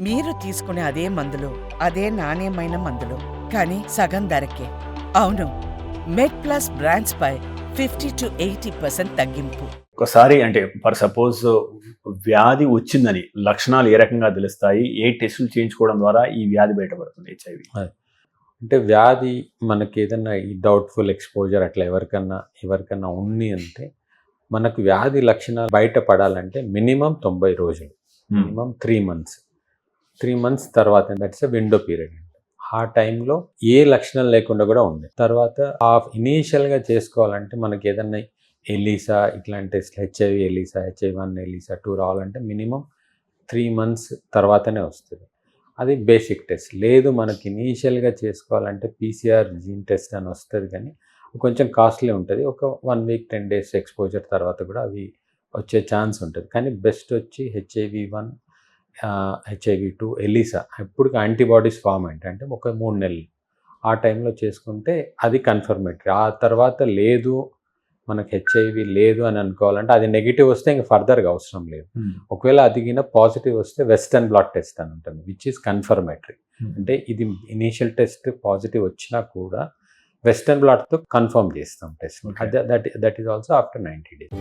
మీరు తీసుకునే అదే మందులు, అదే నాణ్యమైన మందులు, కానీ సగం ధరకే. అవును, మెడ్‌ప్లస్ బ్రాండ్స్ పై 50-80% తగ్గింపు. ఒకసారి అంటే ఫర్ సపోజ్ వ్యాధి వచ్చిందని లక్షణాలు ఏ రకంగా తెలుస్తాయి? ఏ టెస్టులు చేయించుకోవడం ద్వారా ఈ వ్యాధి బయటపడుతుంది హెచ్ఐవి? అంటే వ్యాధి మనకి ఏదన్నా ఈ డౌట్ఫుల్ ఎక్స్పోజర్ అట్లా ఎవరికన్నా ఉంది అంటే మనకు వ్యాధి లక్షణాలు బయటపడాలంటే మినిమం 90 రోజులు, మినిమం 3 months. 3 months తర్వాత దట్స్ ఎ విండో పీరియడ్. ఆ టైంలో ఏ లక్షణాలు లేకుండా కూడా ఉంది. తర్వాత ఇనీషియల్గా చేసుకోవాలంటే మనకి ఏదన్నా ఎలీసా ఇట్లాంటి టెస్ట్, హెచ్ఐవి ఎలీసా, హెచ్ఐవి1 ఎలీసా 2 రావాలంటే మినిమం 3 months తర్వాతనే వస్తుంది. అది బేసిక్ టెస్ట్. లేదు మనకి ఇనీషియల్గా చేసుకోవాలంటే పీసీఆర్ జీన్ టెస్ట్ అని వస్తుంది, కానీ కొంచెం కాస్ట్లీ ఉంటుంది. ఒక 1 week 10 days ఎక్స్పోజర్ తర్వాత కూడా అవి వచ్చే ఛాన్స్ ఉంటుంది. కానీ బెస్ట్ వచ్చి హెచ్ఐవి1, హెచ్ఐవి2, ఎలీసా ఇప్పుడు యాంటీబాడీస్ ఫామ్ అంటే ఒక 3 నెలలు ఆ టైంలో చేసుకుంటే అది కన్ఫర్మేటరీ. ఆ తర్వాత లేదు మనకు హెచ్ఐవి లేదు అని అనుకోవాలంటే అది నెగిటివ్ వస్తే ఇంకా ఫర్దర్గా అవసరం లేదు. ఒకవేళ అదిగిన పాజిటివ్ వస్తే వెస్టర్న్ బ్లాట్ టెస్ట్ అని ఉంటుంది, విచ్ ఈస్ కన్ఫర్మేటరీ. అంటే ఇది ఇనీషియల్ టెస్ట్ పాజిటివ్ వచ్చినా కూడా వెస్టర్న్ బ్లాట్తో కన్ఫర్మ్ చేస్తాం test. That is also after 90 days.